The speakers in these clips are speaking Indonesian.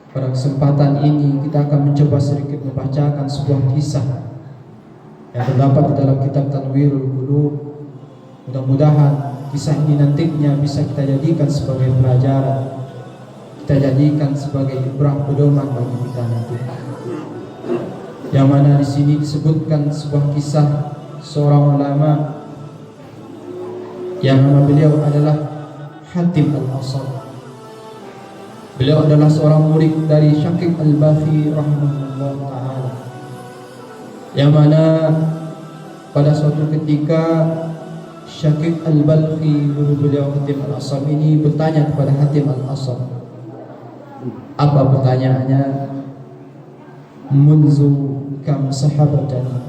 Pada kesempatan ini kita akan mencoba sedikit membacakan sebuah kisah yang terdapat di dalam kitab Tanwirul Qulub. Mudah-mudahan kisah ini nantinya bisa kita jadikan sebagai pelajaran, kita jadikan sebagai ibrah pedoman bagi kita nanti. Yang mana di sini disebutkan sebuah kisah seorang ulama yang nama beliau adalah Hatim Al-Asam. Beliau adalah seorang murid dari Syakib Al-Balkhi rahimahullah ta'ala, yang mana pada suatu ketika Syakib Al-Balkhi, guru beliau Hatim Al-Asam ini bertanya kepada Hatim Al-Asam. Apa pertanyaannya? Munzu kam sahabatani,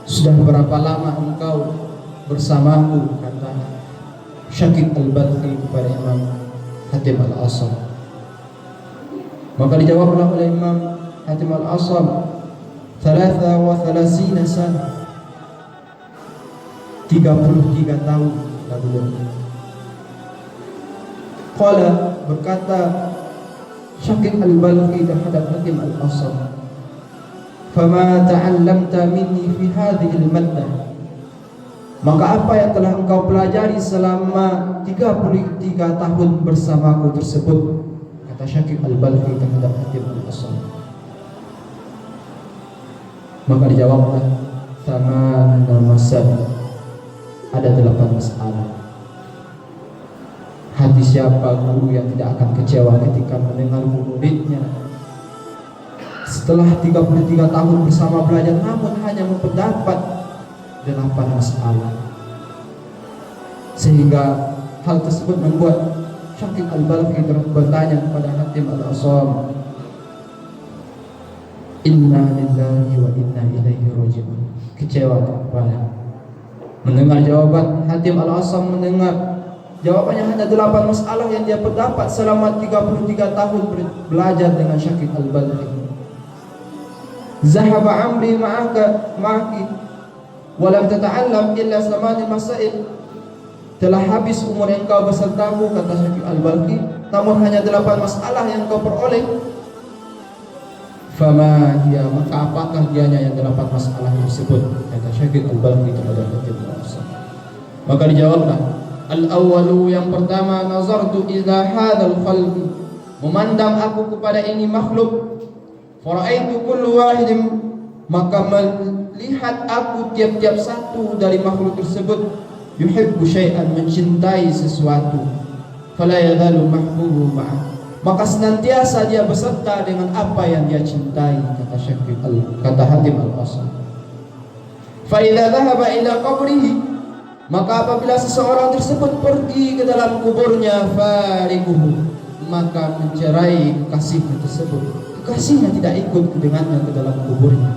sudah berapa lama engkau bersamaku, kata Syakib Al-Balkhi kepada Imam Hatim Al-Asam. Maka dijawablah oleh Imam Hatim Al-Asam, 33 sana, 33 tahun lalu. Qala, berkata Syakib Al-Balkhi terhadap Hatim Al-Asam, fama ta'allamta minni fi hadhihi al-maddah, maka apa yang telah engkau pelajari selama 33 tahun bersamaku tersebut, kata Syakib Al-Balkhi terhadap Hatim Al-Asam. Maka dijawablah, thamana masal, ada 8 masalah. Hati siapa guru yang tidak akan kecewa ketika mendengar muridnya setelah 33 tahun bersama belajar namun hanya mendapat 8 masalah. Sehingga hal tersebut membuat Syakib Al-Balkhi bertanya kepada Hatim Al-Asam, inna lillahi wa inna ilaihi raji'un. Kecewa kepada mendengar jawaban Hatim Al-Asam, mendengar jawabannya hanya 8 masalah yang dia pendapat selama 33 tahun belajar dengan Syakib Al-Balkhi. Zahaba amri ma'aki walam tata'allam illa 8 masail, telah habis umur engkau besertamu, kata Syakib Al-Balkhi, namun hanya 8 masalah yang kau peroleh. Fama hiya, maka apakah dianya yang 8 masalah tersebut, kata Syakib Al-Balkhi kepada Hatim Al-Asam. Maka dijawablah, al-awwalu, yang pertama, nazartu ila hadzal khalqi, memandang aku kepada ini makhluk, faraitu kullu wahidin, maka melihat aku tiap-tiap satu dari makhluk tersebut, yuhibbu syai'an, mencintai sesuatu, fala yazalu mahbubu ma'ah, maka senantiasa dia beserta dengan apa yang dia cintai, kata Hatim Al-Asam. Fa idza dhahaba ila qabrihi, maka apabila seseorang tersebut pergi ke dalam kuburnya, farikuhu, maka mencerai kekasihnya tersebut, kekasihnya tidak ikut dengannya ke dalam kuburnya.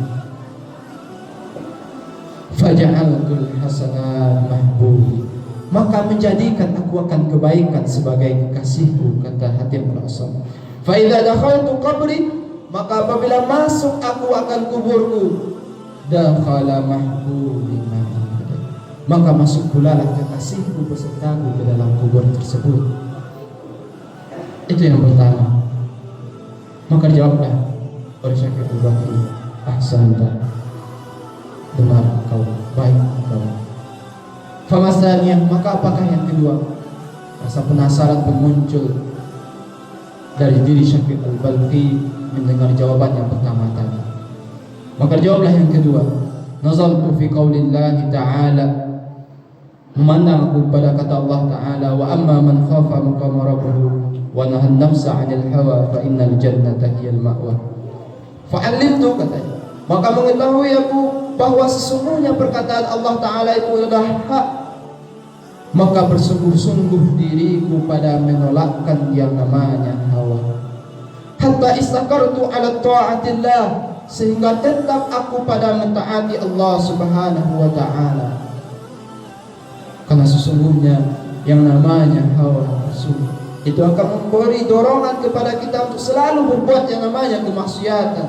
Faja'altul hasanat mahbubi, maka menjadikan aku akan kebaikan sebagai kekasihku, kata Hatim Al-Asam. Fa idza dakhaltu qabri, maka apabila masuk aku akan kuburku, dakhala mahbubi, maka masuk pula lah kekasihku besertaku ke dalam kubur tersebut. Itu yang pertama. Maka dijawablah oleh Syakib Al-Balkhi, ahsanta, benar kau, baik kau. Famasaniyah, maka apakah yang kedua? Rasa penasaran pun muncul dari diri Syakib Al-Balkhi mendengar jawaban yang pertama tadi. Maka jawablah yang kedua, nazaltu fi qaulillahi ta'ala, memandang aku pada kata Allah Ta'ala, wa amma man khafa maqama rabbuhu wa nahan nafsa 'anil hawa fa innal jannata hiyal ma'wa. Fa'alimtu, katanya, maka mengetahui aku bahwa sesungguhnya perkataan Allah Ta'ala itu adalah hak, maka bersungguh-sungguh diriku pada menolakkan yang namanya hawa, hatta istakartu ala ta'atillah, sehingga tetap aku pada mentaati Allah Subhanahu wa Ta'ala. Karena sesungguhnya yang namanya hawa nafsu itu akan memberi dorongan kepada kita untuk selalu berbuat yang namanya kemaksiatan,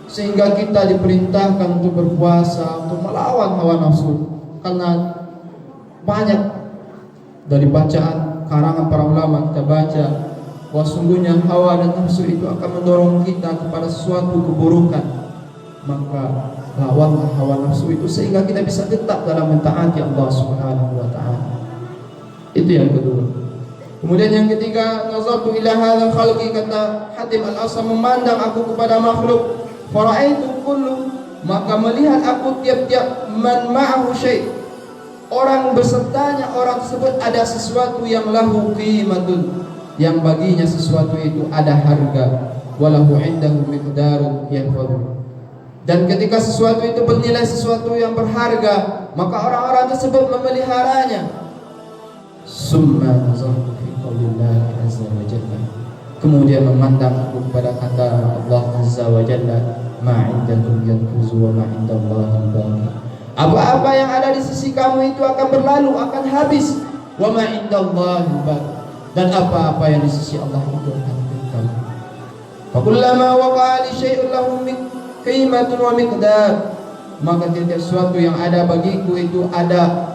sehingga kita diperintahkan untuk berpuasa, untuk melawan hawa nafsu. Karena banyak dari bacaan karangan para ulama kita baca bahwa sungguhnya hawa dan nafsu itu akan mendorong kita kepada sesuatu keburukan, maka lawanlah hawa nafsu itu sehingga kita bisa tetap dalam mentaati Allah Subhanahu wa taala. Itu yang kedua. Kemudian yang ketiga, nazartu ila hadzal khalqi, kata Hatim Al-Asam, memandang aku kepada makhluk, fara'aitu kullu, maka melihat aku tiap-tiap man ma'ahu syai', orang besertanya orang tersebut ada sesuatu yang lahu qimatun, yang baginya sesuatu itu ada harga, walahu indahu miqdarun yahfadhu, dan ketika sesuatu itu bernilai, sesuatu yang berharga, maka orang-orang tersebut memeliharanya. Summa nazartu fi qaulillahi azza wa jalla, kemudian memandang aku kepada kata Allah azza wa jalla, ma indakum yanfuzu wa ma indallahi baqi, apa-apa yang ada di sisi kamu itu akan berlalu, akan habis, wa ma indallahi baqi, dan apa-apa yang di sisi Allah itu akan kekal. Fa kullama waqa'a li syai'in lahu qimatun wa miqdar, maka tiap sesuatu yang ada bagiku itu ada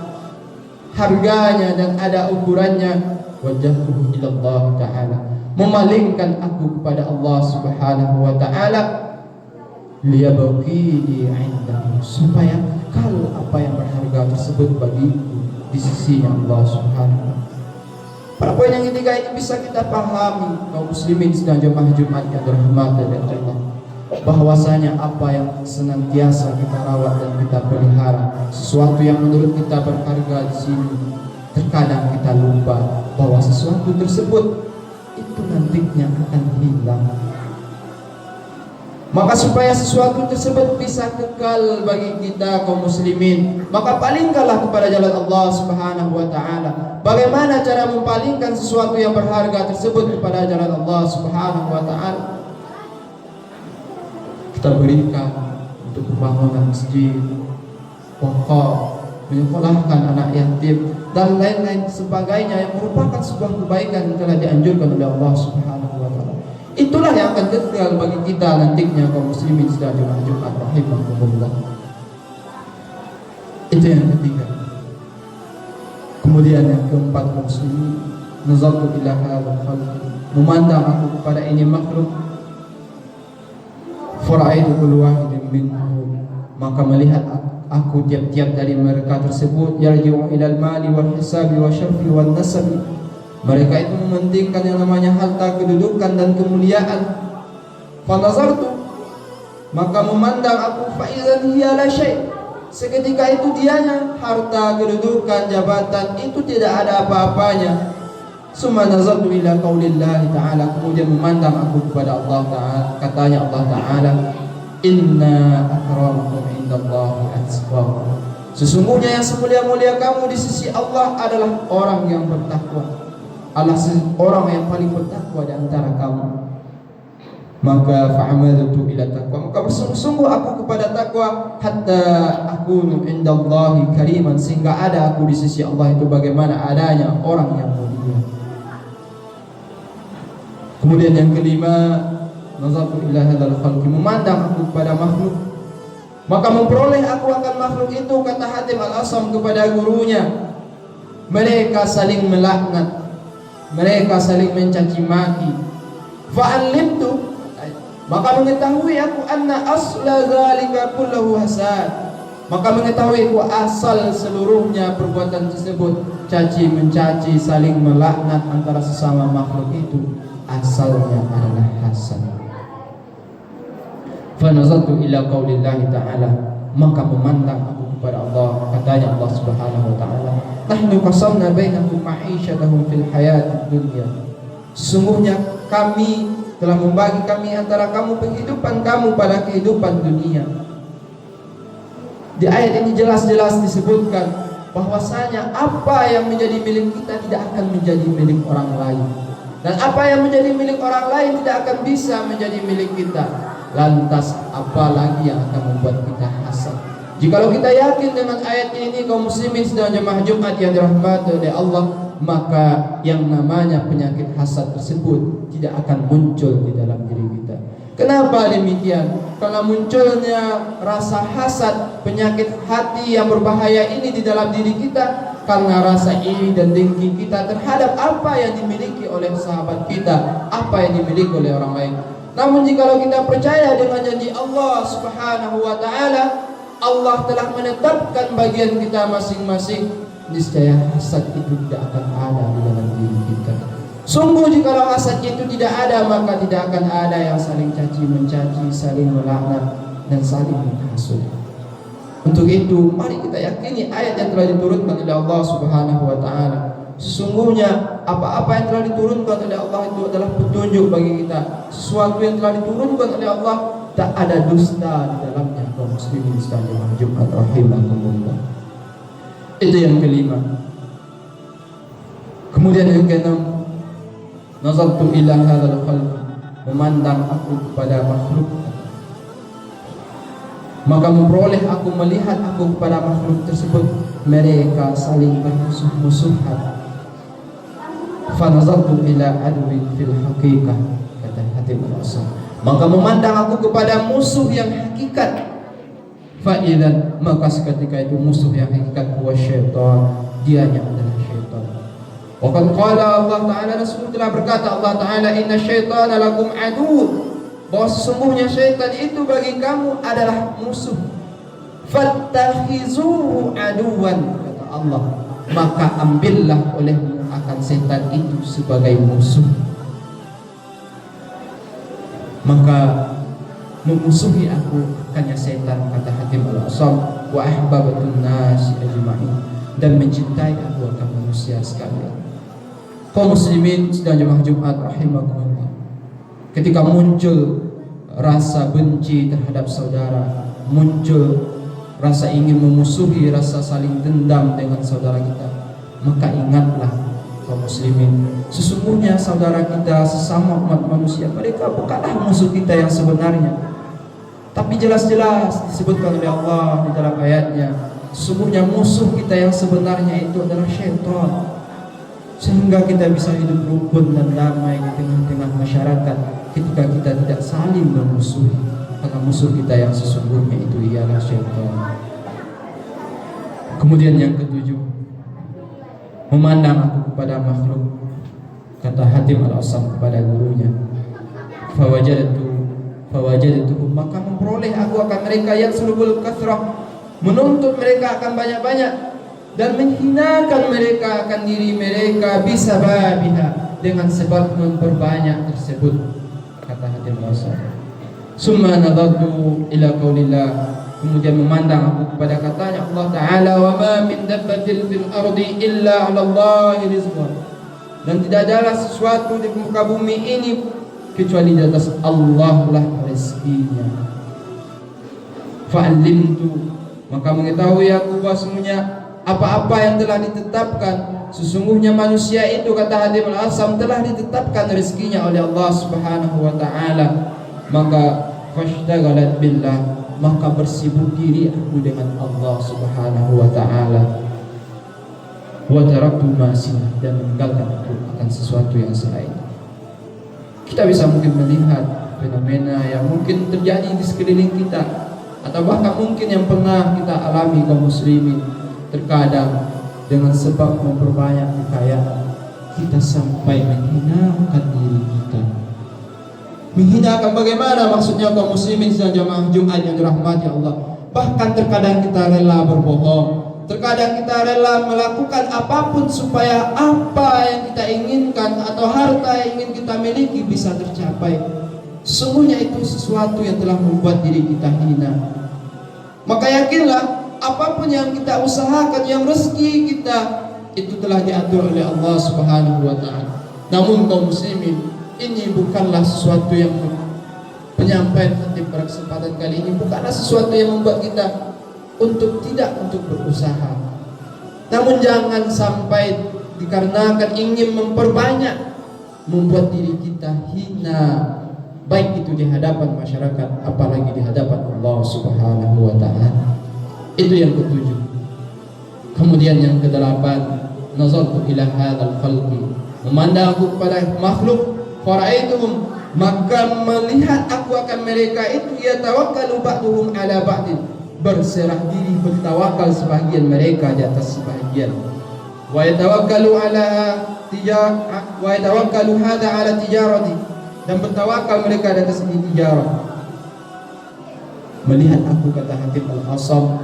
harganya dan ada ukurannya. Wajjahtuhu ila Allah Ta'ala, memalingkan aku kepada Allah Subhanahu wa Ta'ala, liyabqini 'indahu, supaya kalau apa yang berharga tersebut bagiku di sisinya Allah Subhanahu wa Ta'ala. Pada poin yang ketiga ini bisa kita pahami, kaum muslimin sedang jemaah Jumat yang dirahmati oleh Allah, bahwasanya apa yang senantiasa kita rawat dan kita pelihara, sesuatu yang menurut kita berharga di sini, terkadang kita lupa bahwa sesuatu tersebut itu nantinya akan hilang. Maka supaya sesuatu tersebut bisa kekal bagi kita kaum muslimin, maka palingkanlah kepada jalan Allah Subhanahu wa Ta'ala. Bagaimana cara mempalingkan sesuatu yang berharga tersebut kepada jalan Allah Subhanahu wa Ta'ala? Kita berikan untuk pembangunan masjid, wakaf, menyekolahkan anak yatim, dan lain-lain sebagainya yang merupakan sebuah kebaikan yang telah dianjurkan oleh Allah Subhanahu wa Ta'ala. Itulah yang akan kekal bagi kita nantinya kaum muslimin sedang jemaah Jumat rahimahumullah. Itu yang ketiga. Kemudian yang keempat, kaum muslimin, nazartu ila hadzal khalq, memandang aku kepada ini makhluk, fara'aitu kullu wahidin minhum, maka melihat aku tiap-tiap dari mereka tersebut, yarji'u ilal mali wal hisabi wa syarfi wan nasabi, mereka itu mementingkan yang namanya harta, kedudukan dan kemuliaan. Fa nazartu, maka memandang aku, fa idzan hiya la syai', seketika itu dianya harta, kedudukan, jabatan itu tidak ada apa-apanya. Summa nazartu ila qaulillahi ta'ala, kemudian memandang aku kepada Allah Ta'ala, katanya Allah Ta'ala, inna akramakum indallahi atqakum, sesungguhnya yang semulia-mulia kamu di sisi Allah adalah orang yang bertakwa, adalah orang yang paling bertakwa di antara kamu. Maka fa'amadtu ila taqwa, maka bersungguh-sungguh aku kepada takwa, hatta akunu indallahi kariman, sehingga ada aku di sisi Allah itu bagaimana adanya orang yang mulia. Kemudian yang kelima, nazartu ila hadzal khalqi, memandang aku kepada makhluk, maka memperoleh aku akan makhluk itu, kata Hatim Al-Asam kepada gurunya, mereka saling melaknat, mereka saling mencaci maki. Fa'alimtu, maka mengetahui aku, anna asla zalika kullahu hasad, maka mengetahui aku asal seluruhnya perbuatan tersebut, caci mencaci, saling melaknat antara sesama makhluk itu, asalnya adalah hasad. Fa nazartu ila qaulillahi ta'ala, maka memandang aku kepada Allah, katanya Allah Subhanahu wa Ta'ala, nahnu qasamna bainahum ma'isyatahum fil hayatid dunya, sesungguhnya kami telah membagi antara kamu penghidupan kamu pada kehidupan dunia. Di ayat ini jelas-jelas disebutkan bahwasanya apa yang menjadi milik kita tidak akan menjadi milik orang lain, dan apa yang menjadi milik orang lain tidak akan bisa menjadi milik kita. Lantas apa lagi yang akan membuat kita hasad? Jikalau kita yakin dengan ayat ini, kaum muslimin sedang jemaah Jumat yang dirahmati oleh Allah, maka yang namanya penyakit hasad tersebut tidak akan muncul di dalam diri kita. Kenapa demikian? Karena munculnya rasa hasad, penyakit hati yang berbahaya ini di dalam diri kita karena rasa iri dan dengki kita terhadap apa yang dimiliki oleh sahabat kita, apa yang dimiliki oleh orang lain. Namun jikalau kita percaya dengan janji Allah Subhanahu wa taala, Allah telah menetapkan bagian kita masing-masing, niscaya hasad itu tidak akan ada di dalam diri kita. Sungguh jikalau hasad itu tidak ada, maka tidak akan ada yang saling caci mencaci, saling melaknat dan saling menghasut. Untuk itu, mari kita yakini ayat yang telah diturunkan oleh Allah Subhanahu wa taala. Sesungguhnya apa-apa yang telah diturunkan oleh Allah itu adalah petunjuk bagi kita. Sesuatu yang telah diturunkan oleh Allah tak ada dusta di dalamnya. Kaum muslimin sekalian Jumat rahimakumullah. Itu yang kelima. Kemudian yang keenam, nazartu ila hadzal khalq, memandang aku kepada makhluk, maka memperoleh aku melihat aku kepada makhluk tersebut, mereka saling bermusuh-musuhan. Fa nazartu ila adwi fil haqiqah, kata Hatim al-Asam, maka memandang aku kepada musuh yang hakikat. Fa idzan, maka seketika itu musuh yang hakikat huwa syaitan, dianya adalah syaitan. Waqad qala Allah Ta'ala, Rasul telah berkata Allah Ta'ala, inna syaitana lakum adu, bahwa sesungguhnya syaitan itu bagi kamu adalah musuh. Fattakhizuhu aduwan, kata Allah, maka ambillah olehmu akan setan itu sebagai musuh. Maka memusuhi aku hanya setan, kata Hatim al-Asam, wa ahbabatun nasi ajma'in, dan mencintai aku akan manusia sekalian. Kaum muslimin sedang jemaah Jumat rahimakumullah, ketika muncul rasa benci terhadap saudara, muncul rasa ingin memusuhi, rasa saling dendam dengan saudara kita, maka ingatlah kaum muslimin, sesungguhnya saudara kita sesama umat manusia, mereka bukanlah musuh kita yang sebenarnya. Tapi jelas-jelas disebutkan oleh Allah di dalam ayatnya, sesungguhnya musuh kita yang sebenarnya itu adalah syaitan. Sehingga kita bisa hidup rukun dan damai di tengah-tengah masyarakat ketika kita tidak saling memusuhi, karena musuh kita yang sesungguhnya itu ialah syaitan. Kemudian yang ketujuh, memandang aku kepada makhluk, kata Hatim al-Asam kepada gurunya, fawajadtu, maka memperoleh aku akan mereka yang sulubul kathrah, menuntut mereka akan banyak-banyak dan menghinakan mereka akan diri mereka bisa babiha, dengan sebab memperbanyak tersebut, kata Hatim al-Asam. Summa nadartu ila qaulillah, kemudian memandang aku kepada katanya Allah Ta'ala, wa ma min dabbatin fil ardi illa 'ala Allahi rizqan, dan tidak adalah sesuatu di muka bumi ini kecuali di atas Allah lah rezekinya. Fa'alimtu, maka mengetahui aku bahwasanya apa-apa yang telah ditetapkan, sesungguhnya manusia itu, kata Hatim al-Asam, telah ditetapkan rezekinya oleh Allah Subhanahu wa taala. Maka fashtaghalat billah, maka bersibuk diri aku dengan Allah Subhanahu wa taala. Wa taraktu ma siwa, dan meninggalkan aku akan sesuatu yang selain. Kita bisa mungkin melihat fenomena yang mungkin terjadi di sekeliling kita, atau bahkan mungkin yang pernah kita alami kaum muslimin. Terkadang dengan sebab memperbanyak kekayaan, kita sampai menghinakan diri kita. Menghinakan bagaimana maksudnya kaum muslimin dan jamaah Jumat yang dirahmati Allah? Bahkan terkadang kita rela berbohong, terkadang kita rela melakukan apapun supaya apa yang kita inginkan atau harta yang ingin kita miliki bisa tercapai. Sesungguhnya itu sesuatu yang telah membuat diri kita hina. Maka yakinlah, apapun yang kita usahakan, yang rezeki kita, itu telah diatur oleh Allah Subhanahu wa taala. Namun kaum muslimin, ini bukanlah sesuatu yang penyampaian khatib pada kesempatan kali ini bukanlah sesuatu yang membuat kita untuk berusaha. Namun jangan sampai dikarenakan ingin memperbanyak membuat diri kita hina, baik itu di hadapan masyarakat, apalagi di hadapan Allah Subhanahu wa taala. Itu yang ketujuh. Kemudian yang kedelapan, nazartu ila hadzal khalqi, memandang aku kepada makhluk, fara'aituhum, maka melihat aku akan mereka itu yatawakkalu ba'duhum ala ba'din, berserah diri, bertawakal sebahagian mereka di atas sebahagian. Wa yatawakkalu hadha ala tijarati, dan bertawakal mereka di atas ini tijarah. Melihat aku, kata Hatim Al-Asam,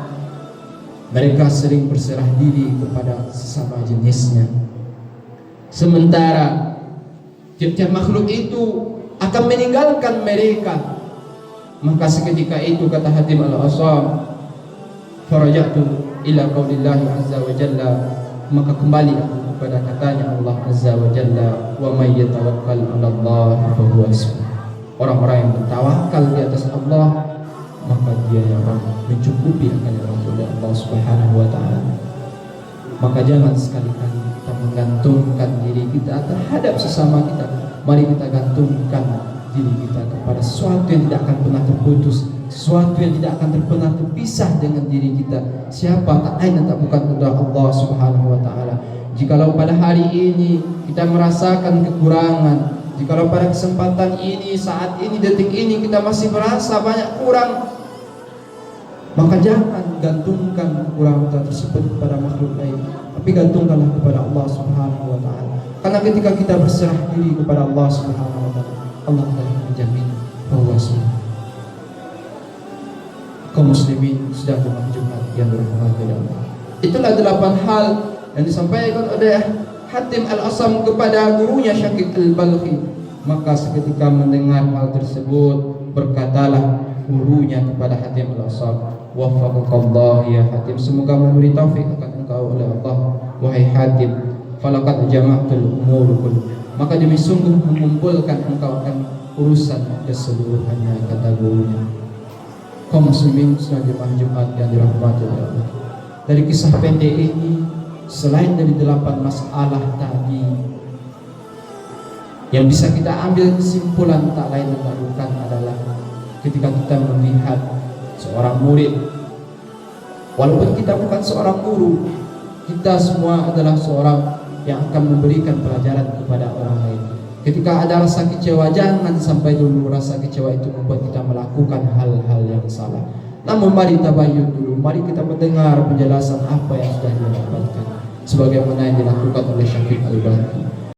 mereka sering berserah diri kepada sesama jenisnya, sementara tiap-tiap makhluk itu akan meninggalkan mereka. Maka seketika itu, kata Hatim Al-Asam, faraja'tu ila qaulillahi azza wa jalla, maka kembali aku kepada katanya Allah azza wa jalla, wa may yatawakkal 'ala Allah fa huwa hasbuh. Orang-orang yang bertawakal di atas Allah, maka dia yang mencukupi akan yang oleh Allah Subhanahu wa taala. Maka jangan sekali-kali kita menggantungkan diri kita terhadap sesama kita. Mari kita gantungkan diri kita kepada sesuatu yang tidak akan pernah terputus, sesuatu yang tidak akan pernah terpisah dengan diri kita. Siapa? Tak lain dan tak bukan adalah Allah Subhanahu wa taala. Jikalau pada hari ini kita merasakan kekurangan, jikalau pada kesempatan ini, saat ini, detik ini kita masih merasa banyak kurang, maka jangan gantungkan kekurangan tersebut kepada makhluk lain, tapi gantungkanlah kepada Allah Subhanahu wa taala. Karena ketika kita berserah diri kepada Allah Subhanahu wa taala, Allah akan menjamin bahwa kaum muslimin sudah jemaah Jumat yang berhormat oleh Allah. Itulah 8 hal yang disampaikan oleh Hatim Al-Asam kepada gurunya Syakik Al-Balkhi. Maka seketika mendengar hal tersebut, berkatalah gurunya kepada Hatim Al-Asam, waffaqakallah ya Hatim, semoga memberi taufik akan engkau oleh Allah wahai Hatim, falaqad jama'tul umur kull, maka demi sungguh mengumpulkan engkau akan urusan keseluruhannya, kata gurunya. Kaum muslimin sedang jemaah Jumat yang dirahmati oleh Allah. Dari kisah pendek ini, selain dari 8 masalah tadi, yang bisa kita ambil kesimpulan tak lain dan tak bukan adalah ketika kita melihat seorang murid, walaupun kita bukan seorang guru, kita semua adalah seorang yang akan memberikan pelajaran kepada orang lain. Ketika ada rasa kecewa, jangan sampai dulu rasa kecewa itu membuat kita melakukan hal-hal yang salah. Namun mari tabayyun dulu, mari kita mendengar penjelasan apa yang sudah didapatkan, sebagaimana yang dilakukan oleh Syakik Al-Balkhi.